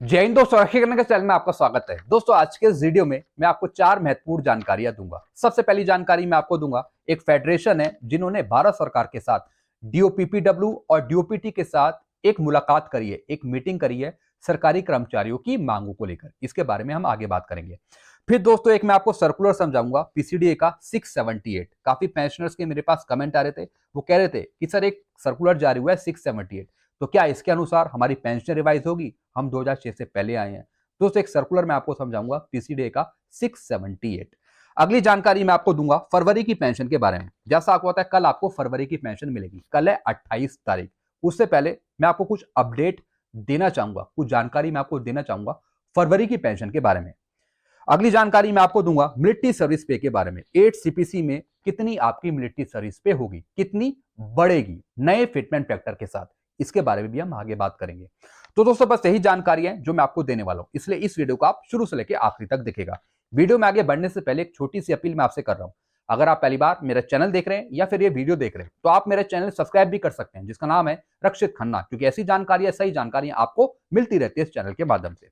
जय हिंद दोस्तों, रखी करने के चैनल में आपका स्वागत है। दोस्तों आज के इस वीडियो में मैं आपको चार महत्वपूर्ण जानकारियां दूंगा। सबसे पहली जानकारी मैं आपको दूंगा, एक फेडरेशन है जिन्होंने भारत सरकार के साथ डीओपीपीडब्ल्यू और डीओपीटी के साथ एक मुलाकात करी है, एक मीटिंग करी है सरकारी कर्मचारियों की मांगों को लेकर। इसके बारे में हम आगे बात करेंगे। फिर दोस्तों एक मैं आपको सर्कुलर समझाऊंगा पीसीडीए का 678। काफी पेंशनर्स के मेरे पास कमेंट आ रहे थे, वो कह रहे थे कि सर एक सर्कुलर जारी हुआ है 678, तो क्या इसके अनुसार हमारी पेंशन रिवाइज होगी? हम 2006 से पहले आए हैं। दोस्तों एक सर्कुलर मैं आपको समझाऊंगा पीसीडीए का 678। अगली जानकारी मैं आपको दूंगा फरवरी की पेंशन के बारे में। जैसा आपको पता है कल आपको फरवरी की पेंशन मिलेगी, कल है 28 तारीख। उससे पहले मैं आपको कुछ अपडेट देना चाहूंगा, कुछ जानकारी मैं आपको देना चाहूंगा फरवरी की पेंशन के बारे में। अगली जानकारी मैं आपको दूंगा मिलिट्री सर्विस पे के बारे में। 8 सीपीसी में कितनी आपकी मिलिट्री सर्विस पे होगी, कितनी बढ़ेगी नए फिटमेंट फैक्टर के साथ, इसके बारे में भी हम आगे बात करेंगे। तो दोस्तों बस यही जानकारी है जो मैं आपको देने वाला हूं, इसलिए इस वीडियो को आप शुरू से लेकर आखिरी तक देखिएगा। वीडियो में आगे बढ़ने से पहले एक छोटी सी अपील मैं आपसे कर रहा हूं। अगर आप पहली बार मेरा चैनल देख रहे हैं या फिर ये वीडियो देख रहे हैं तो आप मेरा चैनल सब्सक्राइब भी कर सकते हैं, जिसका नाम है रक्षित खन्ना, क्योंकि ऐसी जानकारियां, सही जानकारियां आपको मिलती रहती है इस चैनल के माध्यम से।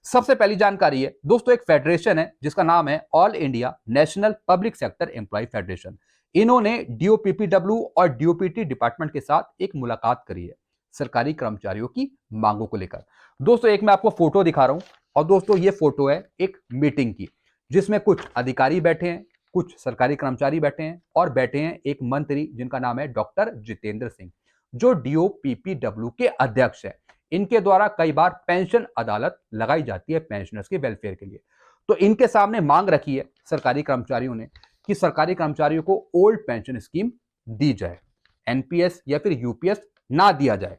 सबसे पहली जानकारी है दोस्तों, एक फेडरेशन है जिसका नाम है all India national public sector employ federation. इन्होंने डीओपीपीडब्ल्यू और डीओपीटी डिपार्टमेंट के साथ एक मुलाकात करी है सरकारी कर्मचारियों की मांगों को लेकर। दोस्तों एक मैं आपको फोटो दिखा रहा हूं, और दोस्तों ये फोटो है एक मीटिंग की, जिसमें कुछ अधिकारी बैठे हैं, कुछ सरकारी कर्मचारी बैठे हैं, और बैठे हैं एक मंत्री जिनका नाम है डॉक्टर जितेंद्र सिंह, जो डीओपीपीडब्ल्यू के अध्यक्ष है। इनके द्वारा कई बार पेंशन अदालत लगाई जाती है पेंशनर्स के वेलफेयर के लिए। तो इनके सामने मांग रखी है सरकारी कर्मचारियों ने कि सरकारी कर्मचारियों को ओल्ड पेंशन स्कीम दी जाए, एनपीएस या फिर यूपीएस ना दिया जाए।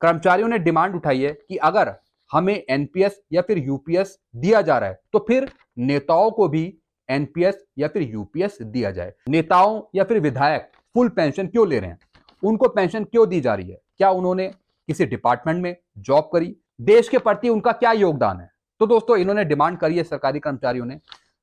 कर्मचारियों ने डिमांड उठाई है कि अगर हमें एनपीएस या फिर यूपीएस दिया जा रहा है तो फिर नेताओं को भी एनपीएस या फिर यूपीएस दिया जाए। नेताओं या फिर विधायक फुल पेंशन क्यों ले रहे हैं, उनको पेंशन क्यों दी जा रही है? क्या उन्होंने किसी डिपार्टमेंट में जॉब करी? देश के प्रति उनका क्या योगदान है? तो दोस्तों इन्होंने डिमांड करी है सरकारी कर्मचारियों ने,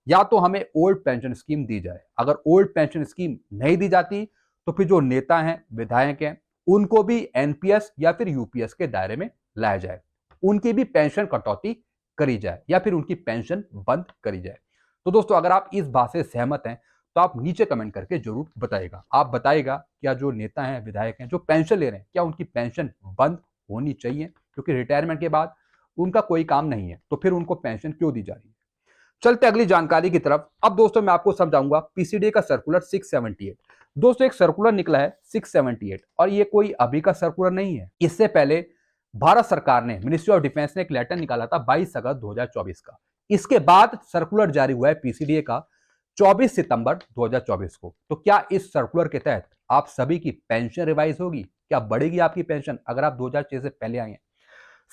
या तो हमें ओल्ड पेंशन स्कीम दी जाए। अगर ओल्ड पेंशन स्कीम नहीं दी जाती तो फिर जो नेता हैं, विधायक हैं, उनको भी एनपीएस या फिर यूपीएस के दायरे में लाया जाए, उनकी भी पेंशन कटौती करी जाए या फिर उनकी पेंशन बंद करी जाए। तो दोस्तों अगर आप इस बात से सहमत हैं तो आप नीचे कमेंट करके जरूर बताइएगा। आप बताइएगा क्या जो नेता हैं, विधायक हैं, जो पेंशन ले रहे हैं, क्या उनकी पेंशन बंद होनी चाहिए? क्योंकि रिटायरमेंट के बाद उनका कोई काम नहीं है, तो फिर उनको पेंशन क्यों दी जा रही है? चलते अगली जानकारी की तरफ। अब दोस्तों मैं आपको समझाऊंगा पीसीडी का सर्कुलर 678। दोस्तों एक सर्कुलर निकला है 678, और ये कोई अभी का सर्कुलर नहीं है। इससे पहले भारत सरकार ने, मिनिस्ट्री ऑफ डिफेंस ने एक लेटर निकाला था 22 अगस्त 2024 का। इसके बाद सर्कुलर जारी हुआ है पीसीडीए का 24 सितंबर 2024 को। तो क्या इस सर्कुलर के तहत आप सभी की पेंशन रिवाइज होगी? क्या बढ़ेगी आपकी पेंशन अगर आप 2006 से पहले आए हैं?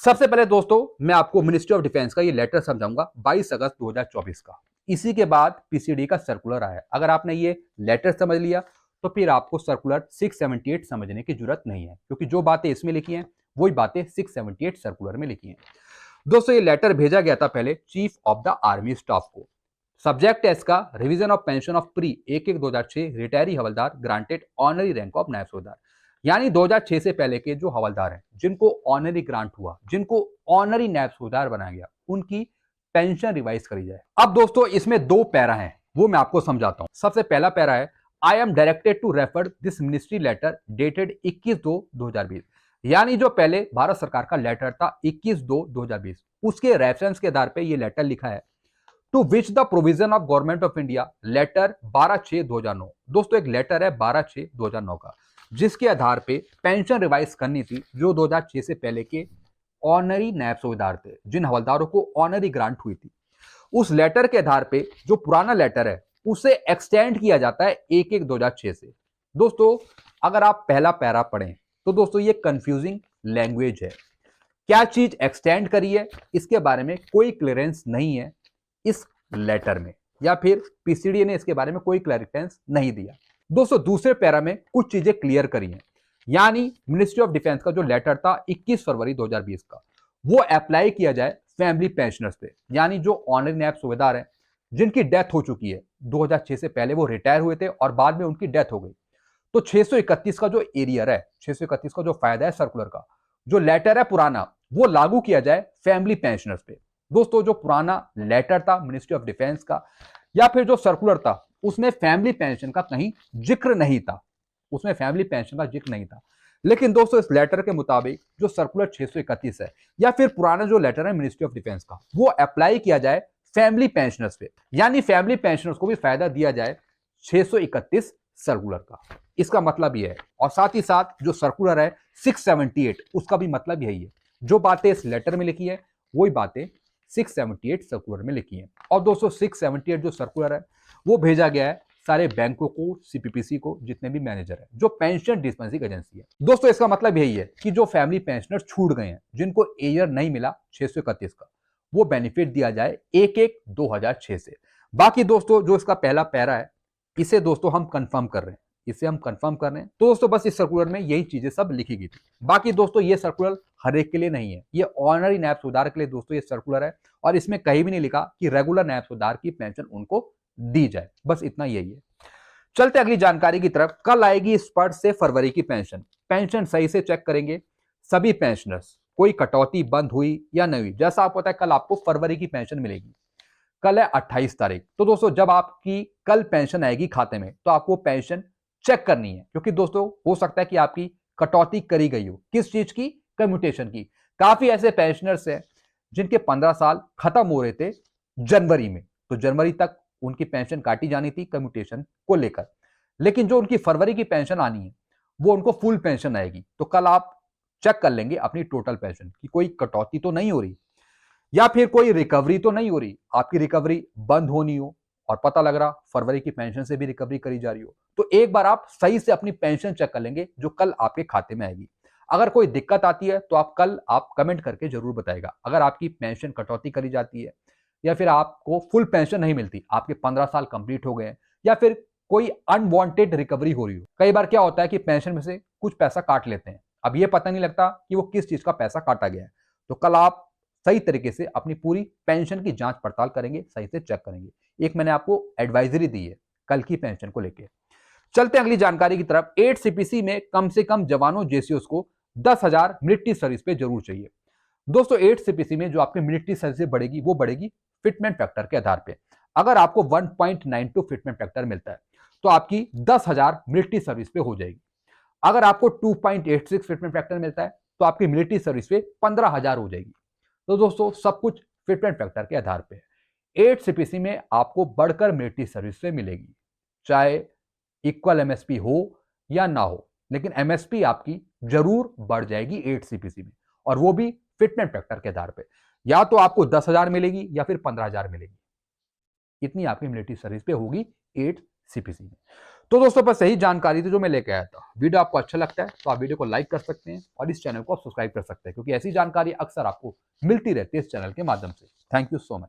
सबसे पहले दोस्तों मैं आपको मिनिस्ट्री ऑफ डिफेंस का ये लेटर समझाऊंगा 22 अगस्त 2024 का। इसी के बाद पीसीडी का सर्कुलर आया। अगर आपने ये लेटर समझ लिया तो फिर आपको सर्कुलर 678 समझने की जरूरत नहीं है, क्योंकि जो बातें इसमें लिखी हैं वही बातें 678 सर्कुलर में लिखी हैं। दोस्तों ये लेटर भेजा गया था पहले chief of the army staff को। सब्जेक्ट है इसका revision of pension of pre 1/1/2006 retiree havildar granted honorary rank of naib subedar. यानी 2006 से पहले के जो हवलदार हैं, जिनको ऑनरी ग्रांट हुआ, जिनको ऑनरी नायब सूबेदार बनाया गया, उनकी पेंशन रिवाइज करी जाए। अब दोस्तों इसमें दो पैरा हैं, वो मैं आपको समझाता हूं। सबसे पहला पैरा है, I am directed to refer this ministry letter dated 21/2/2020। यानी जो पहले भारत सरकार का लेटर था 21/2/2020, उसके रेफरेंस के आधार पर यह लेटर लिखा है to which the provision of government of India letter 12/6/2009। दोस्तों एक लेटर है 12/6/2009 का, जिसके आधार पे पेंशन रिवाइज करनी थी जो 2006 से पहले के ऑनरी नायब सूबेदार थे, जिन हवलदारों को ऑनरी ग्रांट हुई थी। उस लेटर के आधार पे जो पुराना लेटर है उसे एक्सटेंड किया जाता है 1/1/2006 से। दोस्तों अगर आप पहला पैरा पढ़ें तो दोस्तों ये कंफ्यूजिंग लैंग्वेज है। क्या चीज एक्सटेंड करी है इसके बारे में कोई क्लियरेंस नहीं है इस लेटर में, या फिर पीसीडी ने इसके बारे में कोई क्लैरिफिकेशन नहीं दिया। दोस्तों दूसरे पैरा में कुछ चीजें क्लियर करी हैं। यानी मिनिस्ट्री ऑफ डिफेंस का जो लेटर था 21 फरवरी 2020 का, वो अप्लाई किया जाए फैमिली पेंशनर्स पे। यानी जो ऑनरी नायब सूबेदार हैं, जिनकी डेथ हो चुकी है, 2006 से पहले वो रिटायर हुए थे और बाद में उनकी डेथ हो गई, तो 631 का जो एरियर है, 631 का जो फायदा है सर्कुलर का, जो लेटर है पुराना, वो लागू किया जाए फैमिली पेंशनर्स पे। दोस्तों जो पुराना लेटर था मिनिस्ट्री ऑफ डिफेंस का या फिर जो सर्कुलर था उसमें फैमिली पेंशन का कहीं जिक्र नहीं था, उसमें फैमिली पेंशन का जिक्र नहीं था। लेकिन दोस्तों इस लेटर के मुताबिक जो सर्कुलर 631 है या फिर पुराना जो लेटर है मिनिस्ट्री ऑफ डिफेंस का वो अप्लाई किया जाए फैमिली पेंशनर्स पे, यानी फैमिली पेंशनर्स को भी फायदा दिया जाए 631 सर्कुलर का। इसका मतलब यह है, और साथ ही साथ जो सर्कुलर है 678 उसका भी मतलब यही है। जो बातें इस लेटर में लिखी है वही बातें 678 सर्कुलर में लिखी है। और दोस्तों 678 जो सर्कुलर है वो भेजा गया है सारे बैंकों को, सीपीपीसी को, जितने भी मैनेजर है, जो पेंशन डिस्पेंसिंग एजेंसी है। दोस्तों इसका मतलब यही है कि जो फैमिली पेंशनर छूट गए हैं, जिनको एयर नहीं मिला 631 का, वो बेनिफिट दिया जाए 1/1/2006 से। बाकी दोस्तों जो इसका पहला पैरा है इसे दोस्तों हम कंफर्म कर रहे हैं, इसे हम कंफर्म कर रहे हैं। तो दोस्तों बस इस सर्कुलर में यही चीजें सब लिखी गई थी। बाकी दोस्तों ये सर्कुलर हर एक के लिए नहीं है, ये ऑनरी नायब सूबेदार के लिए दोस्तों ये सर्कुलर है, और इसमें कहीं भी नहीं लिखा कि रेगुलर नायब सूबेदार की पेंशन उनको दी जाए, बस इतना यही है। चलते अगली जानकारी की तरफ। कल आएगी इस पर से फरवरी की पेंशन। पेंशन सही से चेक करेंगे सभी पेंशनर्स, कोई कटौती बंद हुई या नहीं हुई। जैसा आपको पता है कल आपको फरवरी की पेंशन मिलेगी, कल है 28 तारीख। तो दोस्तों जब आपकी कल पेंशन आएगी खाते में तो आपको पेंशन चेक करनी है, क्योंकि दोस्तों हो सकता है कि आपकी कटौती करी गई हो। किस चीज की? कम्यूटेशन की। काफी ऐसे पेंशनर्स हैं जिनके 15 साल खत्म हो रहे थे जनवरी में, तो जनवरी तक उनकी पेंशन काटी जानी थी कम्यूटेशन को लेकर, लेकिन जो उनकी फरवरी की पेंशन आनी है वो उनको फुल पेंशन आएगी। तो कल आप चेक कर लेंगे अपनी टोटल पेंशन की कोई कटौती तो नहीं हो रही या फिर कोई रिकवरी तो नहीं हो रही, आपकी रिकवरी बंद होनी हो और पता लग रहा फरवरी की पेंशन से भी रिकवरी करी जा रही हो, तो एक बार आप सही से अपनी पेंशन चेक कर लेंगे जो कल आपके खाते में आएगी। अगर कोई दिक्कत आती है तो आप कल कमेंट करके जरूर बताएगा। अगर आपकी पेंशन कटौती करी जाती है या फिर आपको फुल पेंशन नहीं मिलती, आपके 15 साल कंप्लीट हो गए हैं, या फिर कोई अनवांटेड रिकवरी हो रही हो। कई बार क्या होता है कि पेंशन में से कुछ पैसा काट लेते हैं, अब ये पता नहीं लगता कि वो किस चीज का पैसा काटा गया है। तो कल आप सही तरीके से अपनी पूरी पेंशन की जांच पड़ताल करेंगे, सही से चेक करेंगे। एक मैंने आपको एडवाइजरी दी है कल की पेंशन को लेकर। चलते अगली जानकारी की तरफ। 8 सीपीसी में कम से कम जवानों जेसीओस को 10,000 मिलिट्री सर्विस पे जरूर चाहिए। दोस्तों 8 सीपीसी में जो आपकी मिलिट्री सर्विस बढ़ेगी वो बढ़ेगी फिटमेंट फैक्टर के आधार पे। अगर आपको 1.92 फिटमेंट फैक्टर मिलता है तो आपकी 10,000 मिलिट्री सर्विस पे हो जाएगी। अगर आपको 2.86 फिटमेंट फैक्टर मिलता है तो आपकी मिलिट्री सर्विस पे 15,000 हो जाएगी। तो दोस्तों सब कुछ फिटमेंट फैक्टर के आधार पे है। 8 सीपीसी में आपको बढ़कर मिलिट्री सर्विस से मिलेगी, चाहे इक्वल एमएसपी हो या ना हो, लेकिन एमएसपी आपकी जरूर बढ़ जाएगी 8 सीपीसी में, और वो भी फिटमेंट फैक्टर के आधार पे। या तो आपको 10,000 मिलेगी या फिर 15,000 मिलेगी, इतनी आपकी मिलिट्री सर्विस पे होगी 8 सीपीसी में। तो दोस्तों बस यही जानकारी थी जो मैं लेके आया था। वीडियो आपको अच्छा लगता है तो आप वीडियो को लाइक कर सकते हैं और इस चैनल को सब्सक्राइब कर सकते हैं, क्योंकि ऐसी जानकारी अक्सर आपको मिलती रहती है इस चैनल के माध्यम से। Thank you so much.